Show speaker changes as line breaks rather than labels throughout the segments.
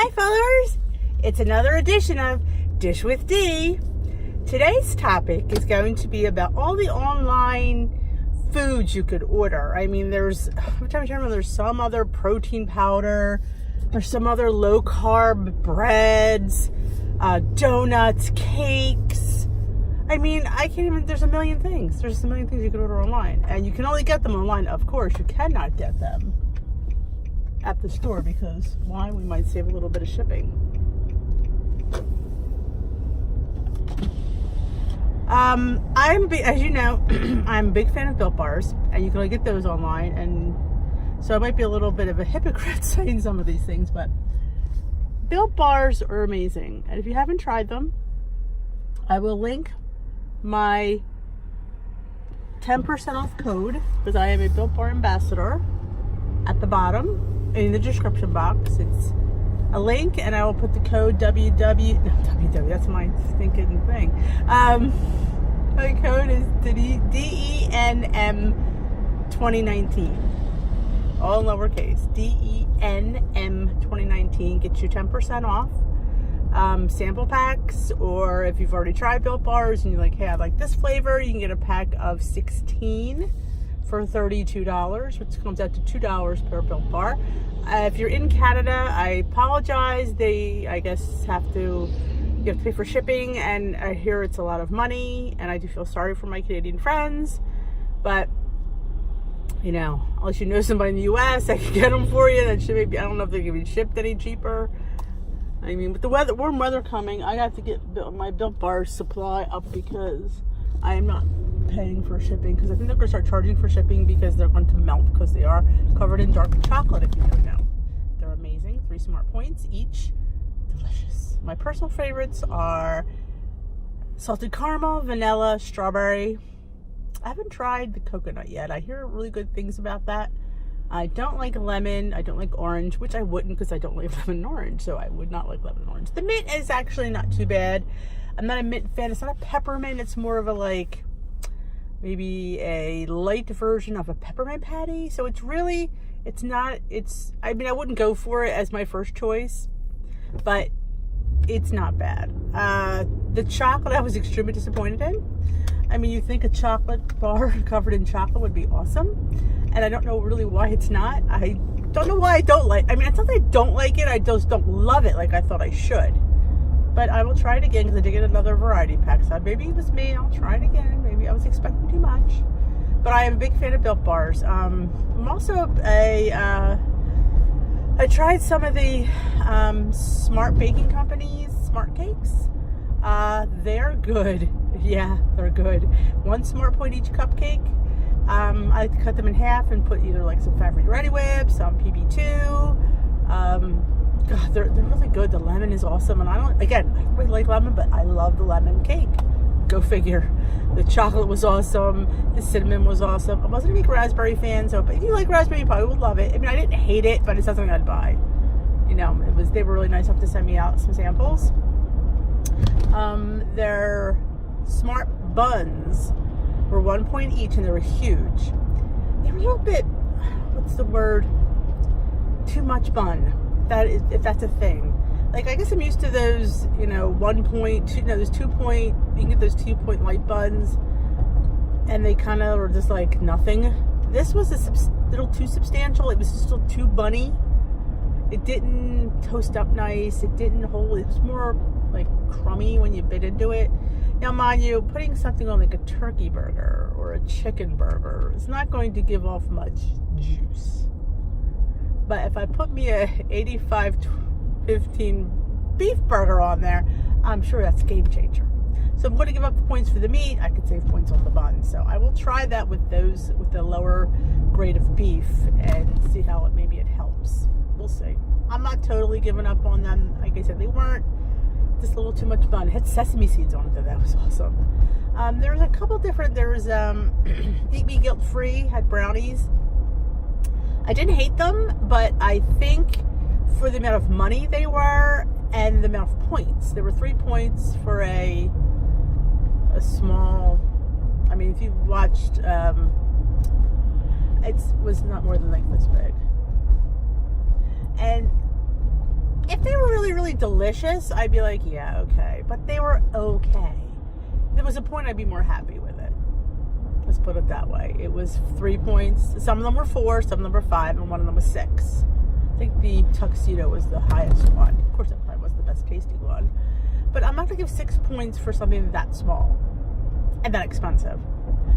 Hi followers, it's another edition of Dish with D. Today's topic is going to be about all the online foods you could order. I mean, every time I remember, there's some other protein powder, there's some other low carb breads, donuts, cakes. I mean, there's a million things. There's a million things you could order online, and you can only get them online. Of course, you cannot get them at the store because why? We might save a little bit of shipping. As you know, I'm a big fan of Built Bars, and you can only get those online, and so I might be a little bit of a hypocrite saying some of these things, but Built Bars are amazing, and if you haven't tried them, I will link my 10% off code, because I am a Built Bar ambassador, at the bottom in the description box. It's a link, and I will put the code WW, that's my stinking thing. My code is DENM 2019. All in lowercase. DENM 2019 gets you 10% off. Sample packs, or if you've already tried Built Bars and you're like, hey, I like this flavor, you can get a pack of 16 for $32, which comes out to $2 per Built Bar. If you're in Canada, I apologize. You have to pay for shipping, and I hear it's a lot of money, and I do feel sorry for my Canadian friends, but unless you know somebody in the US, I can get them for you. That should maybe, I don't know if they can be shipped any cheaper. I mean, with the warm weather coming, I have to get my Built Bar supply up because I am not paying for shipping, because I think they're going to start charging for shipping because they're going to melt, because they are covered in dark chocolate, if you don't know. They're amazing. 3 smart points each. Delicious. My personal favorites are salted caramel, vanilla, strawberry. I haven't tried the coconut yet. I hear really good things about that. I don't like lemon. I don't like orange, which I wouldn't, because I don't like lemon and orange, so I would not like lemon and orange. The mint is actually not too bad. I'm not a mint fan. It's not a peppermint. It's more of a maybe a light version of a peppermint patty. So I wouldn't go for it as my first choice, but it's not bad. The chocolate I was extremely disappointed in. I mean, you think a chocolate bar covered in chocolate would be awesome, and I don't know really why it's not. I don't know why I don't like, it's not that I don't like it, I just don't love it like I thought I should. But I will try it again, because I did get another variety pack. So maybe it was me. I'll try it again. Maybe I was expecting too much. But I am a big fan of Built Bars. I'm also I tried some of the Smart Baking Company's Smart Cakes. They're good. Yeah, they're good. 1 smart point each cupcake. I like to cut them in half and put either some fat-free Reddi-wip, some PB2. God, they're really good. The lemon is awesome, and I really like lemon, but I love the lemon cake. Go figure. The chocolate was awesome. The cinnamon was awesome. I wasn't a big raspberry fan, but if you like raspberry, you probably would love it. I mean, I didn't hate it, but it's not something I'd buy. They were really nice enough to send me out some samples. Their smart buns were 1 point each, and they were huge. They were a little bit, what's the word? Too much bun. If that's a thing. I guess I'm used to those, 1 point, those 2 point, you can get those 2 point light buns, and they kind of were just nothing. This was a little too substantial. It was still too bunny. It didn't toast up nice. It didn't hold. It was more crummy when you bit into it. Now, mind you, putting something on a turkey burger or a chicken burger is not going to give off much juice. But if I put me a 85-15 beef burger on there, I'm sure that's a game changer. So I'm going to give up the points for the meat. I could save points on the bun. So I will try that with the lower grade of beef, and see how maybe it helps. We'll see. I'm not totally giving up on them. Like I said, they weren't just a little too much bun. It had sesame seeds on it, though. That was awesome. There was a couple different, Eat Me Guilt Free had brownies. I didn't hate them, but I think for the amount of money they were and the amount of points, there were 3 points for a small, if you watched, it was not more than this big. And if If they were really, really delicious, I'd be like, yeah, okay. But they were okay. There was a point I'd be more happy with it. Let's put it that way. It was 3 points. Some of them were 4, some of them were 5, and one of them was 6. I think the tuxedo was the highest one. Of course, that probably was the best tasting one. But I'm not going to give 6 points for something that small and that expensive.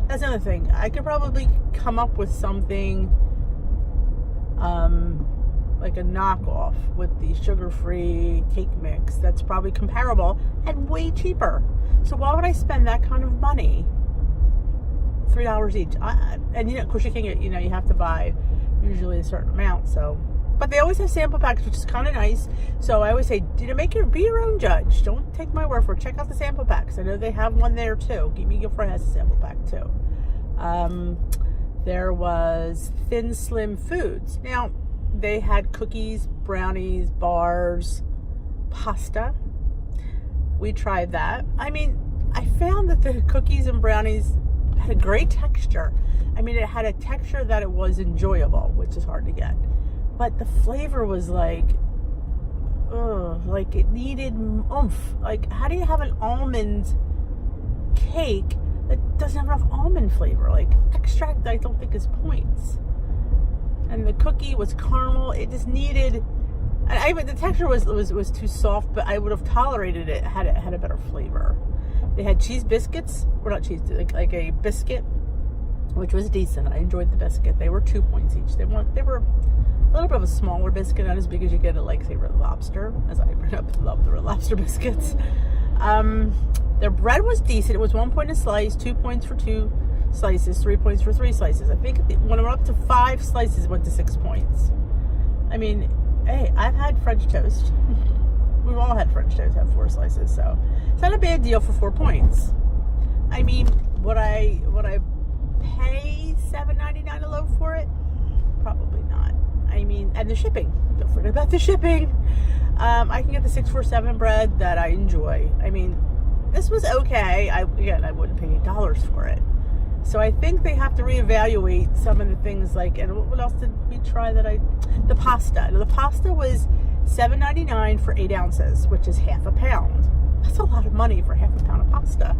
That's another thing. I could probably come up with something like a knockoff with the sugar-free cake mix that's probably comparable and way cheaper. So why would I spend that kind of money? $3 each. And of course you can get, you have to buy usually a certain amount. So, but they always have sample packs, which is kind of nice. So I always say, be your own judge. Don't take my word for it. Check out the sample packs. I know they have one there too. Gimme Gilford has a sample pack too. There was Thin Slim Foods. Now, they had cookies, brownies, bars, pasta. We tried that. I mean, I found that the cookies and brownies had a great texture. I mean, it had a texture that it was enjoyable, which is hard to get. But the flavor was like it needed oomph. Like, how do you have an almond cake that doesn't have enough almond flavor? Like, extract, I don't think is points. And the cookie was caramel. It just needed, the texture was too soft, but I would have tolerated it had it had a better flavor. They had cheese biscuits, or not cheese, like a biscuit, which was decent. I enjoyed the biscuit. They were 2 points each. They were a little bit of a smaller biscuit, not as big as you get at, like, say, Red Lobster, as I love the Red Lobster biscuits. Their bread was decent. It was 1 point a slice, 2 points for 2 slices, 3 points for 3 slices. I think when it went up to 5 slices, it went to 6 points. I mean, hey, I've had French toast. We've all had French toast, have 4 slices, so it's not a bad deal for 4 points. I mean, would I pay $7.99 a loaf for it? Probably not. I mean, and the shipping. Don't forget about the shipping. I can get the 647 bread that I enjoy. I mean, this was okay. I wouldn't pay $8 for it. So I think they have to reevaluate some of the things, like, and what else did we try the pasta. Now, the pasta was $7.99 for 8 ounces, which is half a pound. That's a lot of money for half a pound of pasta.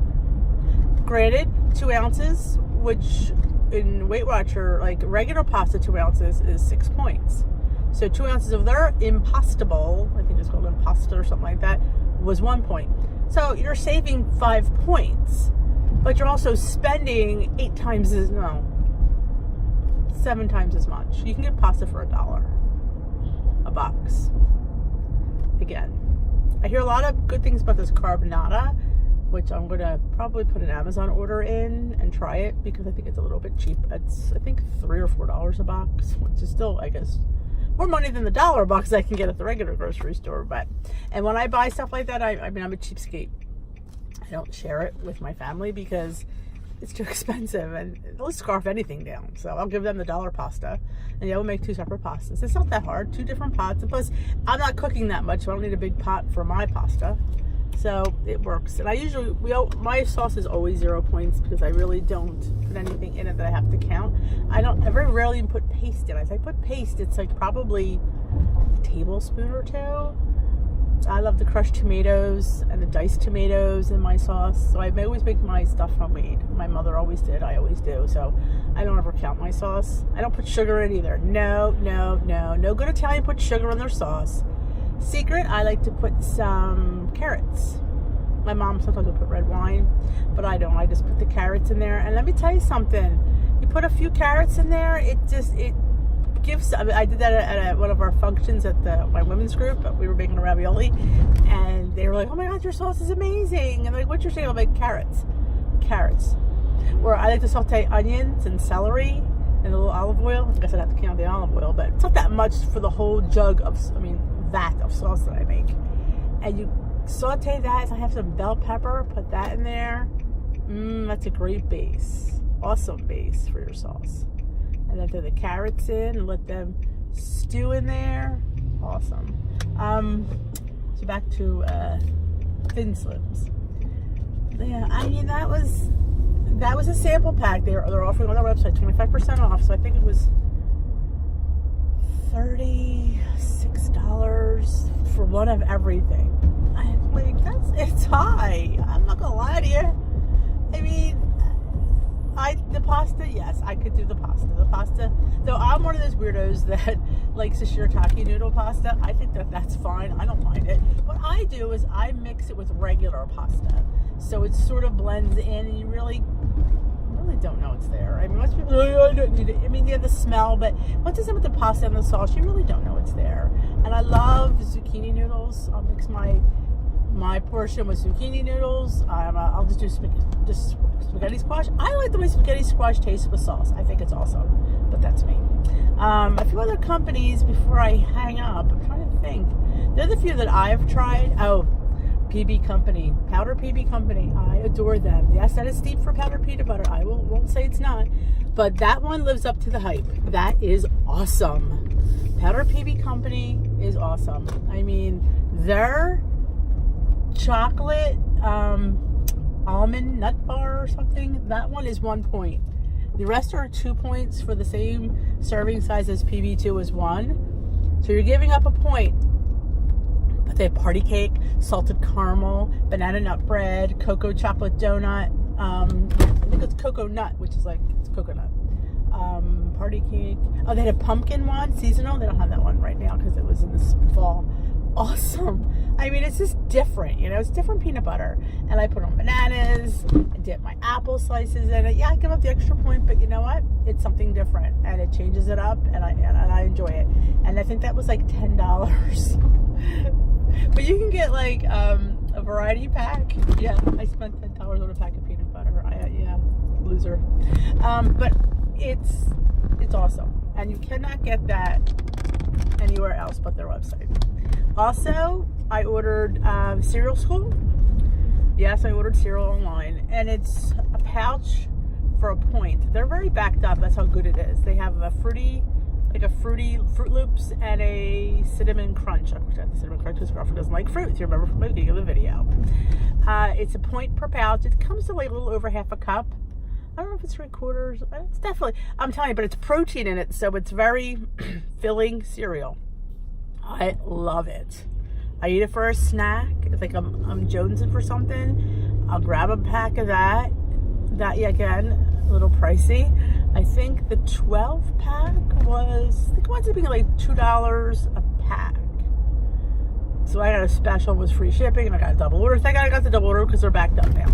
Granted, 2 ounces, which in Weight Watcher, like regular pasta, 2 ounces is 6 points. So 2 ounces of their impostable, I think it's called impasta or something like that, was 1 point. So you're saving 5 points, but you're also spending 7 times as much. You can get pasta for $1 a box. Again, I hear a lot of good things about this carbonara, which I'm going to probably put an Amazon order in and try it because I think it's a little bit cheap. It's, I think, $3 or $4 a box, which is still, I guess, more money than the $1 box I can get at the regular grocery store. And when I buy stuff like that, I mean, I'm a cheapskate. I don't share it with my family because it's too expensive, and they'll scarf anything down. So I'll give them the $1 pasta, and we'll make 2 separate pastas. It's not that hard, 2 different pots. And plus, I'm not cooking that much, so I don't need a big pot for my pasta. So it works. And I usually, my sauce is always 0 points because I really don't put anything in it that I have to count. I very rarely even put paste in it. If I put paste, it's like probably a tablespoon or 2. I love the crushed tomatoes and the diced tomatoes in my sauce. So I always make my stuff homemade. My mother always did. I always do. So I don't ever count my sauce. I don't put sugar in either. No. No good Italian puts sugar in their sauce. Secret, I like to put some carrots. My mom sometimes will put red wine, but I don't. I just put the carrots in there. And let me tell you something. You put a few carrots in there, it gives. I did that at one of our functions at my women's group. We were making a ravioli, and they were like, "Oh my God, your sauce is amazing!" And like, "What's your saying?" I'm like, "Carrots." Or I like to saute onions and celery and a little olive oil. I guess I'd have to count the olive oil, but it's not that much for the whole vat of sauce that I make. And you saute that. So I have some bell pepper. Put that in there. That's a great base. Awesome base for your sauce. And then throw the carrots in and let them stew in there. Awesome. So back to Thin Slims. Yeah, I mean, that was a sample pack. They're offering on their website 25% off. So I think it was $36 for one of everything. I'm like, it's high. I'm not gonna lie to you. I mean, the pasta, yes, I could do the pasta. The pasta, though I'm one of those weirdos that likes the shirataki noodle pasta. I think that's fine. I don't mind it. What I do is I mix it with regular pasta. So it sort of blends in and you really don't know it's there. I mean, most people, I don't need it. I mean, yeah, the smell, but once it's in with the pasta and the sauce, you really don't know it's there. And I love zucchini noodles. I'll mix my portion with zucchini noodles. I'll just do spaghetti squash. I like the way spaghetti squash tastes with sauce. I think it's awesome, but that's me. A few other companies before I hang up. I'm trying to think. There's a few that I've tried. Oh, PB Company, Powder PB Company. I adore them. Yes, that is steep for powdered peanut butter. I won't say it's not, but that one lives up to the hype. That is awesome. Powder PB Company is awesome. I mean, their chocolate almond nut bar or something, that one is 1 point. The rest are 2 points for the same serving size as PB2 is 1. So you're giving up a point. But they have party cake, salted caramel, banana nut bread, cocoa chocolate donut. I think it's cocoa nut, which is like, it's coconut. Party cake. Oh, they had a pumpkin one, seasonal. They don't have that one right now because it was in this fall. Awesome. I mean, it's just different, you know, it's different peanut butter. And I put on bananas, I dip my apple slices in it. Yeah, I give up the extra point, but you know what? It's something different and it changes it up and I enjoy it. And I think that was like $10. But you can get like a variety pack. Yeah, I spent $10 on a pack of peanut butter. Yeah, loser. But it's awesome. And you cannot get that anywhere else but their website. Also, I ordered cereal school. Yes, I ordered cereal online, and it's a pouch for a point. They're very backed up. That's how good it is. They have a fruity Fruit Loops and a cinnamon crunch. I forgot the cinnamon crunch because girlfriend doesn't like fruit. You remember from the beginning of the video. It's a point per pouch. It comes to like a little over half a cup. I don't know if it's 3/4. It's definitely, I'm telling you, but it's protein in it, so it's very filling cereal. I love it. I eat it for a snack. It's like I'm jonesing for something. I'll grab a pack of that. That, yeah, again, a little pricey. I think the 12 pack was, I think it winds up being like $2 a pack. So I got a special with free shipping, and I got a double order. Thank God I got the double order because they're backed up now.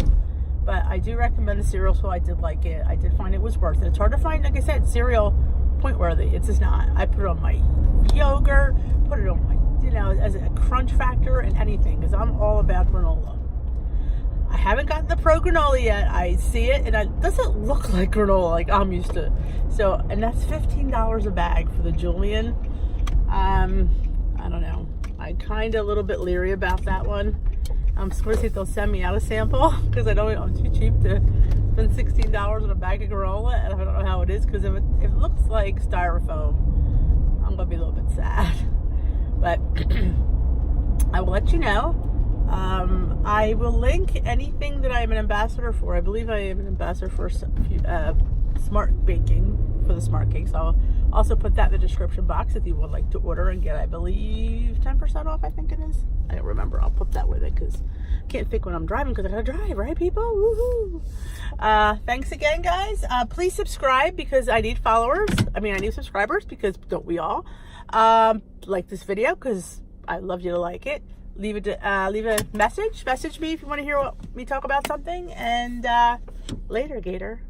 But I do recommend the cereal, so I did like it. I did find it was worth it. It's hard to find, like I said, cereal point worthy. It's just not. I put it on my yogurt, put it on my, you know, as a crunch factor and anything, because I'm all about granola. I haven't gotten the pro granola yet. I see it and it doesn't look like granola like I'm used to. So, and that's $15 a bag for the Julian. I don't know. I kind of a little bit leery about that one. I'm supposed to see if they'll send me out a sample because I know I'm too cheap to spend $16 on a bag of granola, and I don't know how it is, because if it looks like styrofoam, I'm gonna be a little bit sad. But I will let you know. I will link anything that I am an ambassador for. I believe I am an ambassador for Smart Baking for the Smart Cakes. I'll also put that in the description box if you would like to order and get, I believe, 10% off, I think it is. I don't remember. I'll put that with it because I can't think when I'm driving because I gotta drive, right, people? Woohoo! Thanks again, guys. Please subscribe because I need followers. I mean, I need subscribers because don't we all? Like this video because I'd love you to like it. Leave a message. Message me if you want to hear me talk about something. And later, Gator.